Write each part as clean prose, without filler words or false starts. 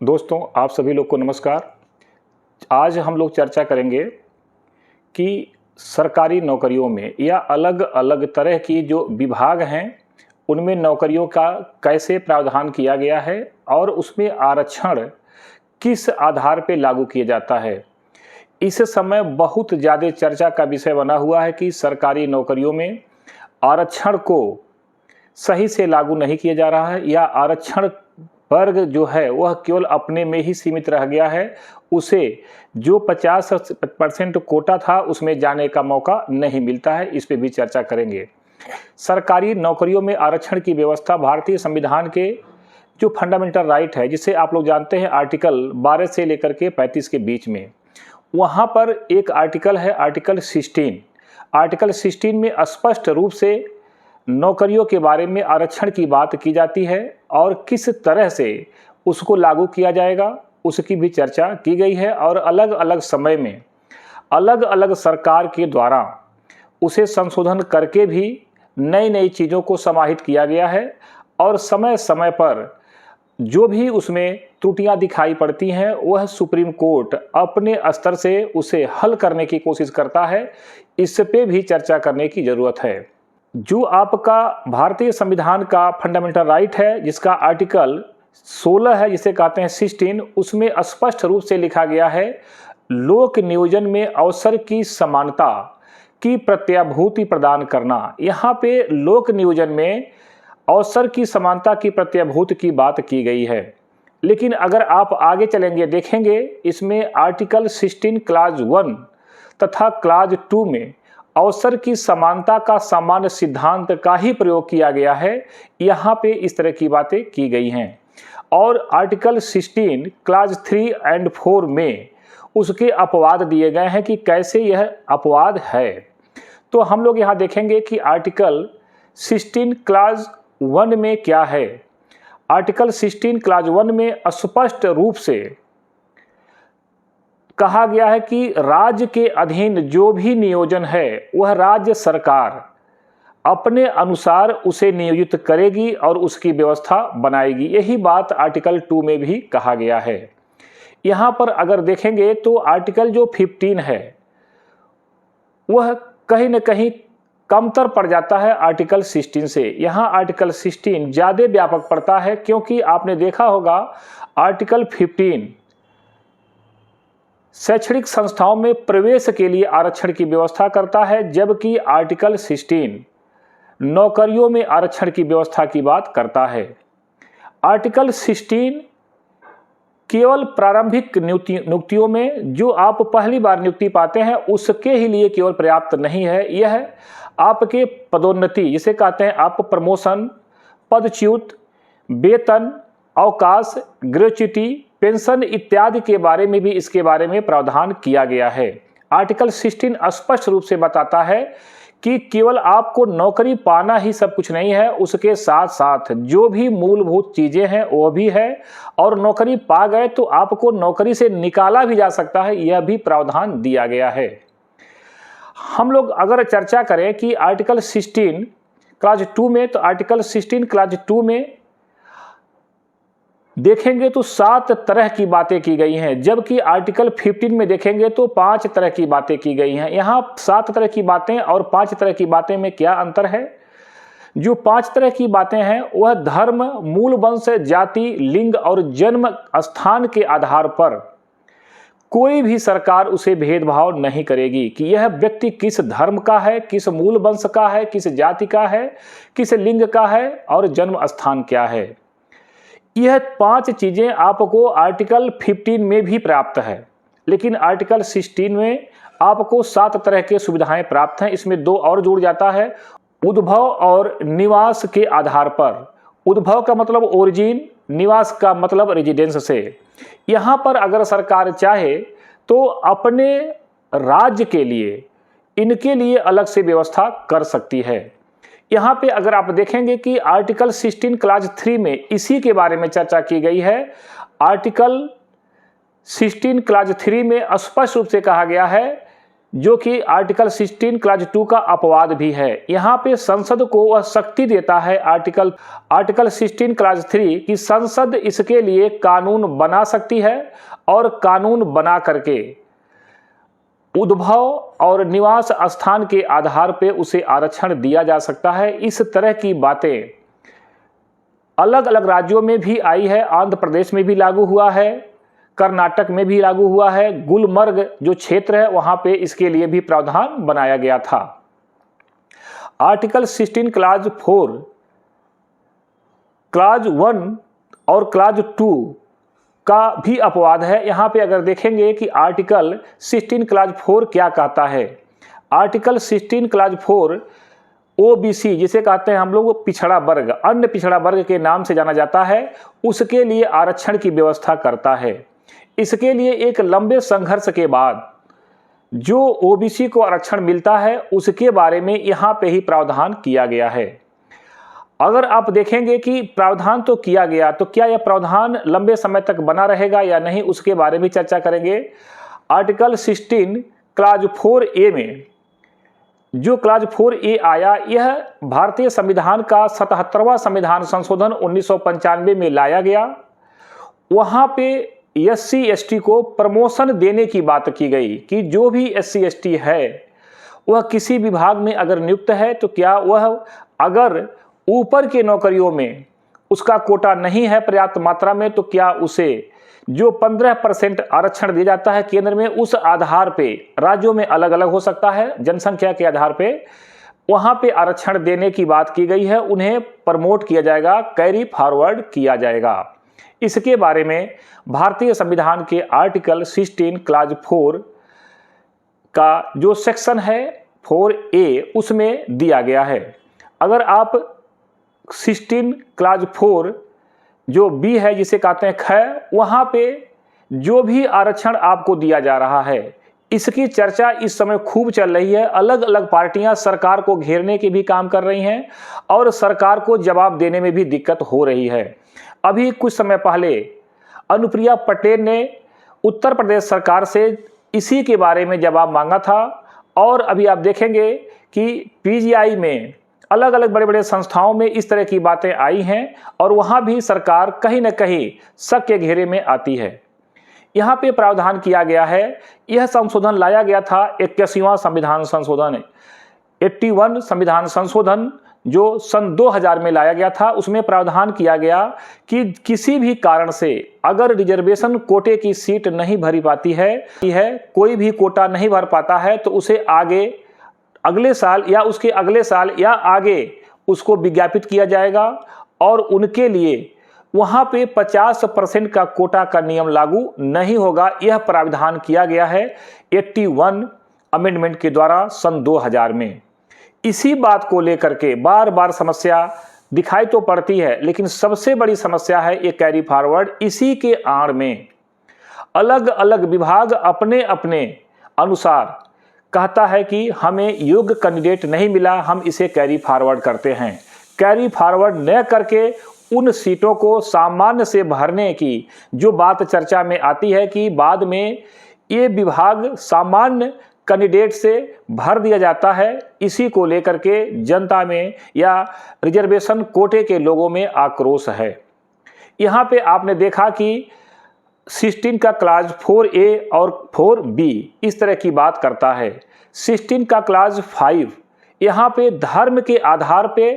दोस्तों, आप सभी लोग को नमस्कार। आज हम लोग चर्चा करेंगे कि सरकारी नौकरियों में या अलग अलग तरह की जो विभाग हैं उनमें नौकरियों का कैसे प्रावधान किया गया है और उसमें आरक्षण किस आधार पे लागू किया जाता है। इस समय बहुत ज़्यादा चर्चा का विषय बना हुआ है कि सरकारी नौकरियों में आरक्षण को सही से लागू नहीं किया जा रहा है या आरक्षण वर्ग जो है वह केवल अपने में ही सीमित रह गया है। उसे जो 50% कोटा था उसमें जाने का मौका नहीं मिलता है। इस पे भी चर्चा करेंगे। सरकारी नौकरियों में आरक्षण की व्यवस्था भारतीय संविधान के जो फंडामेंटल राइट है, जिसे आप लोग जानते हैं आर्टिकल 12 से लेकर के 35 के बीच में, वहाँ पर एक आर्टिकल है आर्टिकल 16। आर्टिकल 16 में स्पष्ट रूप से नौकरियों के बारे में आरक्षण की बात की जाती है और किस तरह से उसको लागू किया जाएगा उसकी भी चर्चा की गई है। और अलग अलग समय में अलग अलग सरकार के द्वारा उसे संशोधन करके भी नई नई चीज़ों को समाहित किया गया है और समय समय पर जो भी उसमें त्रुटियां दिखाई पड़ती हैं वह सुप्रीम कोर्ट अपने स्तर से उसे हल करने की कोशिश करता है। इस पे भी चर्चा करने की ज़रूरत है। जो आपका भारतीय संविधान का फंडामेंटल राइट है, जिसका आर्टिकल 16 है, जिसे कहते हैं 16, उसमें स्पष्ट रूप से लिखा गया है लोक नियोजन में अवसर की समानता की प्रत्याभूति प्रदान करना। यहाँ पे लोक नियोजन में अवसर की समानता की प्रत्याभूति की बात की गई है। लेकिन अगर आप आगे चलेंगे देखेंगे इसमें आर्टिकल 16 क्लाज 1 तथा क्लाज 2 में अवसर की समानता का सामान्य सिद्धांत का ही प्रयोग किया गया है। यहाँ पे इस तरह की बातें की गई हैं। और आर्टिकल 16 क्लाज 3 और 4 में उसके अपवाद दिए गए हैं कि कैसे यह अपवाद है। तो हम लोग यहाँ देखेंगे कि आर्टिकल 16 क्लाज 1 में क्या है। आर्टिकल 16 क्लाज 1 में स्पष्ट रूप से कहा गया है कि राज्य के अधीन जो भी नियोजन है वह राज्य सरकार अपने अनुसार उसे नियोजित करेगी और उसकी व्यवस्था बनाएगी। यही बात आर्टिकल 2 में भी कहा गया है। यहाँ पर अगर देखेंगे तो आर्टिकल जो 15 है वह कहीं न कहीं कमतर पड़ जाता है आर्टिकल 16 से। यहाँ आर्टिकल 16 ज़्यादा व्यापक पड़ता है क्योंकि आपने देखा होगा आर्टिकल 15 शैक्षणिक संस्थाओं में प्रवेश के लिए आरक्षण की व्यवस्था करता है, जबकि आर्टिकल 16 नौकरियों में आरक्षण की व्यवस्था की बात करता है। आर्टिकल 16 केवल प्रारंभिक नियुक्तियों में जो आप पहली बार नियुक्ति पाते हैं उसके ही लिए केवल पर्याप्त नहीं है। यह आपके पदोन्नति, जिसे कहते हैं आप प्रमोशन, पदच्युत, वेतन, अवकाश, ग्रेच्युटी, पेंशन इत्यादि के बारे में भी इसके बारे में प्रावधान किया गया है। आर्टिकल 16 स्पष्ट रूप से बताता है कि केवल आपको नौकरी पाना ही सब कुछ नहीं है, उसके साथ साथ जो भी मूलभूत चीज़ें हैं वो भी है और नौकरी पा गए तो आपको नौकरी से निकाला भी जा सकता है, यह भी प्रावधान दिया गया है। हम लोग अगर चर्चा करें कि आर्टिकल 16 क्लाज 2 में, तो आर्टिकल 16 क्लाज 2 में देखेंगे तो 7 तरह की बातें की गई हैं, जबकि आर्टिकल 15 में देखेंगे तो 5 तरह की बातें की गई हैं। यहाँ 7 तरह की बातें और 5 तरह की बातें में क्या अंतर है? जो 5 तरह की बातें हैं वह धर्म, मूल वंश, जाति, लिंग और जन्म स्थान के आधार पर कोई भी सरकार उसे भेदभाव नहीं करेगी कि यह व्यक्ति किस धर्म का है, किस मूल वंश का है, किस जाति का है, किस लिंग का है और जन्म स्थान क्या है। यह 5 चीज़ें आपको आर्टिकल 15 में भी प्राप्त है, लेकिन आर्टिकल 16 में आपको 7 तरह के सुविधाएं प्राप्त हैं। इसमें 2 और जुड़ जाता है, उद्भव और निवास के आधार पर। उद्भव का मतलब ओरिजिन, निवास का मतलब रेजिडेंस से। यहाँ पर अगर सरकार चाहे तो अपने राज्य के लिए इनके लिए अलग से व्यवस्था कर सकती है। यहाँ पे अगर आप देखेंगे कि आर्टिकल 16 क्लाज 3 में इसी के बारे में चर्चा की गई है। आर्टिकल 16 क्लाज 3 में स्पष्ट रूप से कहा गया है जो कि आर्टिकल 16 क्लॉज 2 का अपवाद भी है। यहाँ पे संसद को वह शक्ति देता है आर्टिकल 16 क्लॉज 3 कि संसद इसके लिए कानून बना सकती है और कानून बना करके उद्भव और निवास स्थान के आधार पे उसे आरक्षण दिया जा सकता है। इस तरह की बातें अलग अलग राज्यों में भी आई है, आंध्र प्रदेश में भी लागू हुआ है, कर्नाटक में भी लागू हुआ है, गुलमर्ग जो क्षेत्र है वहां पे इसके लिए भी प्रावधान बनाया गया था। आर्टिकल 16 क्लॉज 4 क्लॉज 1 और क्लॉज 2 का भी अपवाद है। यहां पे अगर देखेंगे कि आर्टिकल 16 क्लॉज 4 क्या कहता है। आर्टिकल 16 क्लॉज 4 ओबीसी जिसे कहते हैं हम लोग पिछड़ा वर्ग, अन्य पिछड़ा वर्ग के नाम से जाना जाता है, उसके लिए आरक्षण की व्यवस्था करता है। इसके लिए एक लंबे संघर्ष के बाद जो ओबीसी को आरक्षण मिलता है उसके बारे में यहाँ पे ही प्रावधान किया गया है। अगर आप देखेंगे कि प्रावधान तो किया गया, तो क्या यह प्रावधान लंबे समय तक बना रहेगा या नहीं, उसके बारे में चर्चा करेंगे। आर्टिकल 16 क्लॉज 4A में जो क्लॉज 4A आया, यह भारतीय संविधान का 77वां संविधान संशोधन 1995 में लाया गया। वहां पे SC ST को प्रमोशन देने की बात की गई कि जो भी SC ST है वह किसी विभाग में अगर नियुक्त है तो क्या वह अगर ऊपर के नौकरियों में उसका कोटा नहीं है पर्याप्त मात्रा में, तो क्या उसे जो 15% आरक्षण दिया जाता है केंद्र में, उस आधार पे राज्यों में अलग अलग हो सकता है जनसंख्या के आधार पे, वहां पे आरक्षण देने की बात की गई है। उन्हें प्रमोट किया जाएगा, कैरी फॉरवर्ड किया जाएगा। इसके बारे में भारतीय संविधान के आर्टिकल 16 क्लॉज 4 का जो सेक्शन है 4A उसमें दिया गया है। अगर आप 16 क्लॉज 4 जो B है जिसे कहते हैं ख, वहां पे जो भी आरक्षण आपको दिया जा रहा है इसकी चर्चा इस समय खूब चल रही है। अलग अलग पार्टियां सरकार को घेरने के भी काम कर रही हैं और सरकार को जवाब देने में भी दिक्कत हो रही है। अभी कुछ समय पहले अनुप्रिया पटेल ने उत्तर प्रदेश सरकार से इसी के बारे में जवाब मांगा था और अभी आप देखेंगे कि PGI में अलग अलग बड़े बड़े संस्थाओं में इस तरह की बातें आई हैं और वहां भी सरकार कहीं न कहीं शक के घेरे में आती है। यहाँ पे प्रावधान किया गया है, यह संशोधन लाया गया था 81वां संविधान संशोधन 81 संविधान संशोधन जो सन 2000 में लाया गया था। उसमें प्रावधान किया गया कि किसी भी कारण से अगर रिजर्वेशन कोटे की सीट नहीं भरी पाती है, कोई भी कोटा नहीं भर पाता है, तो उसे आगे अगले साल या उसके अगले साल या आगे उसको विज्ञापित किया जाएगा और उनके लिए वहां पे 50% का कोटा का नियम लागू नहीं होगा। यह प्रावधान किया गया है 81 अमेंडमेंट के द्वारा सन 2000 में। इसी बात को लेकर के बार बार समस्या दिखाई तो पड़ती है, लेकिन सबसे बड़ी समस्या है ये कैरी फॉरवर्ड। इसी के आड़ में अलग अलग विभाग अपने अपने अनुसार कहता है कि हमें योग्य कैंडिडेट नहीं मिला, हम इसे कैरी फॉरवर्ड करते हैं। कैरी फॉरवर्ड न करके उन सीटों को सामान्य से भरने की जो बात चर्चा में आती है कि बाद में ये विभाग सामान्य कैंडिडेट से भर दिया जाता है, इसी को लेकर के जनता में या रिजर्वेशन कोटे के लोगों में आक्रोश है। यहाँ पे आपने देखा कि 16 का क्लॉज 4A और 4B इस तरह की बात करता है। 16 का क्लॉज 5 यहाँ पे धर्म के आधार पे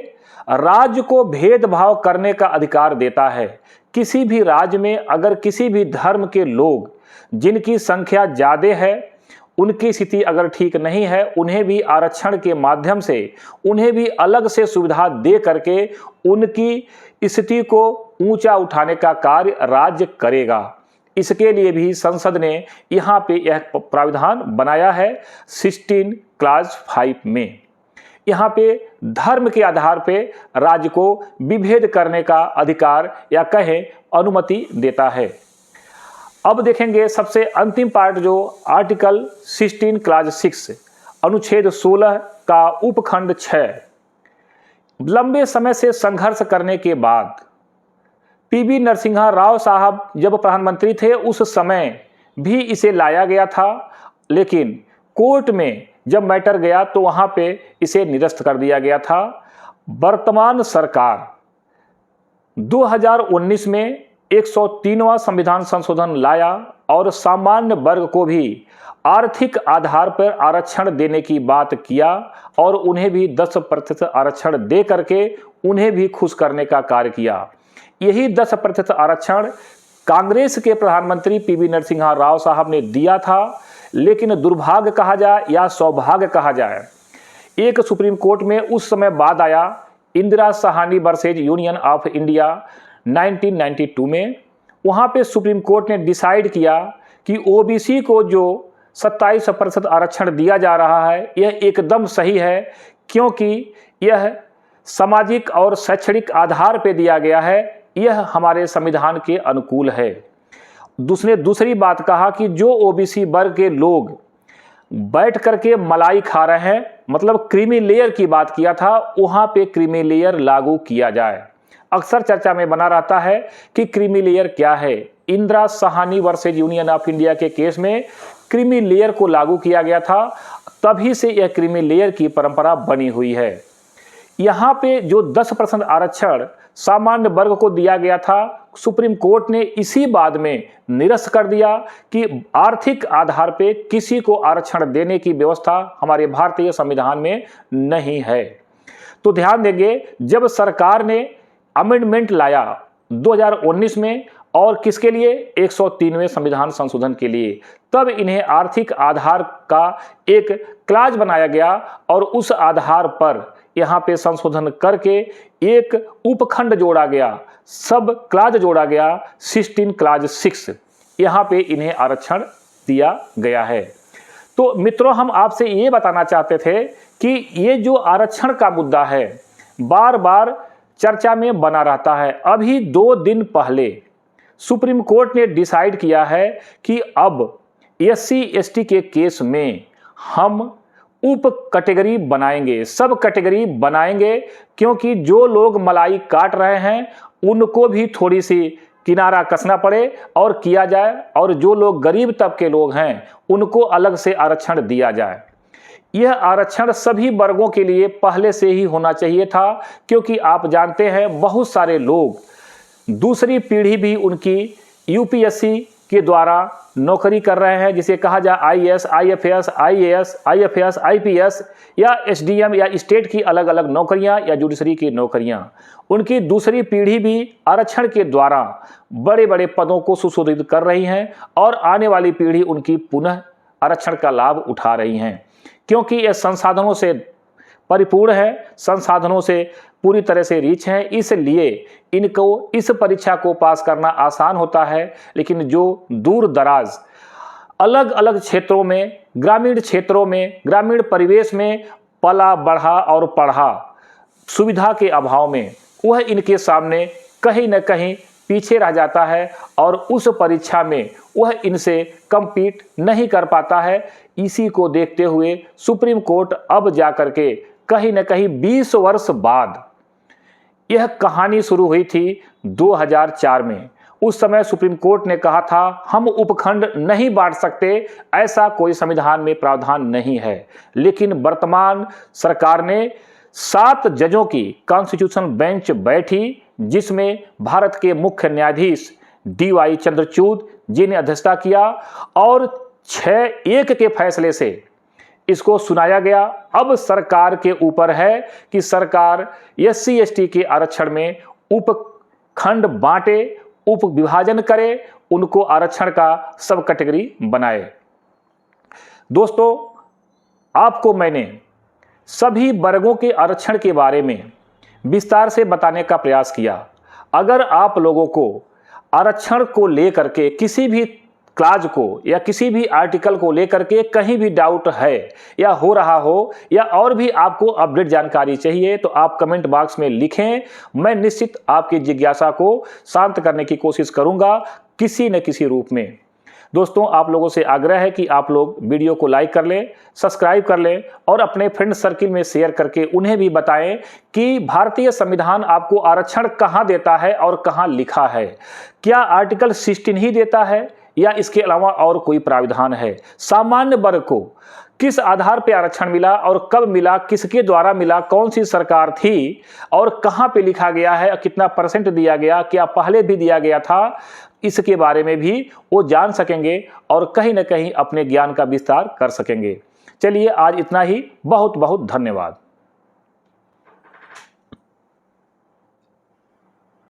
राज्य को भेदभाव करने का अधिकार देता है। किसी भी राज्य में अगर किसी भी धर्म के लोग जिनकी संख्या ज़्यादा है, उनकी स्थिति अगर ठीक नहीं है, उन्हें भी आरक्षण के माध्यम से उन्हें भी अलग से सुविधा दे करके उनकी स्थिति को ऊंचा उठाने का कार्य राज्य करेगा। इसके लिए भी संसद ने यहाँ पे यह प्रावधान बनाया है 16 क्लॉज 5 में। यहाँ पे धर्म के आधार पे राज्य को विभेद करने का अधिकार या कहे अनुमति देता है। अब देखेंगे सबसे अंतिम पार्ट जो आर्टिकल 16 क्लॉज 6 अनुच्छेद 16 का उपखंड 6। लंबे समय से संघर्ष करने के बाद PV नरसिम्हा राव साहब जब प्रधानमंत्री थे उस समय भी इसे लाया गया था, लेकिन कोर्ट में जब मैटर गया तो वहां पे इसे निरस्त कर दिया गया था। वर्तमान सरकार 2019 में 103वां संविधान संशोधन लाया और सामान्य वर्ग को भी आर्थिक आधार पर आरक्षण देने की बात किया और उन्हें भी 10% आरक्षण दे करके उन्हें भी खुश करने का कार्य किया। यही 10% आरक्षण कांग्रेस के प्रधानमंत्री पीवी नरसिम्हा राव साहब ने दिया था, लेकिन दुर्भाग्य कहा जाए या सौभाग्य कहा जाए, एक सुप्रीम कोर्ट में उस समय बाद आया Indira Sahni versus union of India 1992 में। वहाँ पे सुप्रीम कोर्ट ने डिसाइड किया कि ओबीसी को जो 27% आरक्षण दिया जा रहा है यह एकदम सही है, क्योंकि यह सामाजिक और शैक्षणिक आधार पर दिया गया है, यह हमारे संविधान के अनुकूल है। दूसरी बात कहा कि जो ओबीसी वर्ग के लोग बैठ करके मलाई खा रहे हैं, मतलब क्रीमी लेयर की बात किया था, वहां पे क्रीमी लेयर लागू किया जाए। अक्सर चर्चा में बना रहता है कि क्रीमी लेयर क्या है। Indira Sahni versus union of India के केस में क्रीमी लेयर को लागू किया गया था, तभी से यह क्रीमी लेयर की परंपरा बनी हुई है। यहाँ पे जो 10% आरक्षण सामान्य वर्ग को दिया गया था, सुप्रीम कोर्ट ने इसी बाद में निरस्त कर दिया कि आर्थिक आधार पे किसी को आरक्षण देने की व्यवस्था हमारे भारतीय संविधान में नहीं है। तो ध्यान देंगे, जब सरकार ने अमेंडमेंट लाया 2019 में, और किसके लिए, 103वें संविधान संशोधन के लिए, तब इन्हें आर्थिक आधार का एक क्लाज बनाया गया और उस आधार पर यहाँ पे संशोधन करके एक उपखंड जोड़ा गया, सब क्लाज जोड़ा गया, 16 क्लाज 6, यहाँ पे इन्हें आरक्षण दिया गया है। तो मित्रों, हम आपसे ये बताना चाहते थे कि ये जो आरक्षण का मुद्दा है बार बार चर्चा में बना रहता है। अभी 2 दिन पहले सुप्रीम कोर्ट ने डिसाइड किया है कि अब SC ST के केस में हम उप कैटेगरी बनाएंगे, सब कैटेगरी बनाएंगे, क्योंकि जो लोग मलाई काट रहे हैं उनको भी थोड़ी सी किनारा कसना पड़े और किया जाए, और जो लोग गरीब तबके के लोग हैं उनको अलग से आरक्षण दिया जाए। यह आरक्षण सभी वर्गों के लिए पहले से ही होना चाहिए था, क्योंकि आप जानते हैं बहुत सारे लोग दूसरी पीढ़ी भी उनकी UPSC के द्वारा नौकरी कर रहे हैं, जिसे कहा जाए IAS, IFS, IAS, IFS, IPS या SDM या स्टेट की अलग अलग नौकरियां या जुडिशरी की नौकरियां। उनकी दूसरी पीढ़ी भी आरक्षण के द्वारा बड़े बड़े पदों को सुशोभित कर रही हैं और आने वाली पीढ़ी उनकी पुनः आरक्षण का लाभ उठा रही हैं, क्योंकि यह संसाधनों से परिपूर्ण है, संसाधनों से पूरी तरह से रिच है, इसलिए इनको इस परीक्षा को पास करना आसान होता है। लेकिन जो दूर दराज अलग अलग क्षेत्रों में, ग्रामीण क्षेत्रों में, ग्रामीण परिवेश में पला बढ़ा और पढ़ा, सुविधा के अभाव में वह इनके सामने कहीं न कहीं पीछे रह जाता है और उस परीक्षा में वह इनसे कम्पीट नहीं कर पाता है। इसी को देखते हुए सुप्रीम कोर्ट अब जाकर के कहीं न कहीं 20 वर्ष बाद, यह कहानी शुरू हुई थी 2004 में। उस समय सुप्रीम कोर्ट ने कहा था हम उपखंड नहीं बांट सकते, ऐसा कोई संविधान में प्रावधान नहीं है। लेकिन वर्तमान सरकार ने 7 जजों की कॉन्स्टिट्यूशन बेंच बैठी, जिसमें भारत के मुख्य न्यायाधीश DY चंद्रचूड़ जी ने अध्यक्षता किया और 6-1 के फैसले से इसको सुनाया गया। अब सरकार के ऊपर है कि सरकार SC ST के आरक्षण में उपखंड बांटे, उप विभाजन करे, उनको आरक्षण का सब कैटेगरी बनाए। दोस्तों, आपको मैंने सभी वर्गों के आरक्षण के बारे में विस्तार से बताने का प्रयास किया। अगर आप लोगों को आरक्षण को लेकर के किसी भी क्लाज को या किसी भी आर्टिकल को लेकर के कहीं भी डाउट है या हो रहा हो, या और भी आपको अपडेट जानकारी चाहिए, तो आप कमेंट बॉक्स में लिखें। मैं निश्चित आपकी जिज्ञासा को शांत करने की कोशिश करूंगा किसी न किसी रूप में। दोस्तों, आप लोगों से आग्रह है कि आप लोग वीडियो को लाइक कर लें, सब्सक्राइब कर लें और अपने फ्रेंड सर्किल में शेयर करके उन्हें भी बताएं कि भारतीय संविधान आपको आरक्षण कहाँ देता है और कहाँ लिखा है। क्या आर्टिकल 16 ही देता है या इसके अलावा और कोई प्राविधान है? सामान्य वर्ग को किस आधार पे आरक्षण मिला और कब मिला, किसके द्वारा मिला, कौन सी सरकार थी और कहां पे लिखा गया है, कितना % दिया गया, क्या पहले भी दिया गया था, इसके बारे में भी वो जान सकेंगे और कहीं ना कहीं अपने ज्ञान का विस्तार कर सकेंगे। चलिए आज इतना ही, बहुत बहुत धन्यवाद।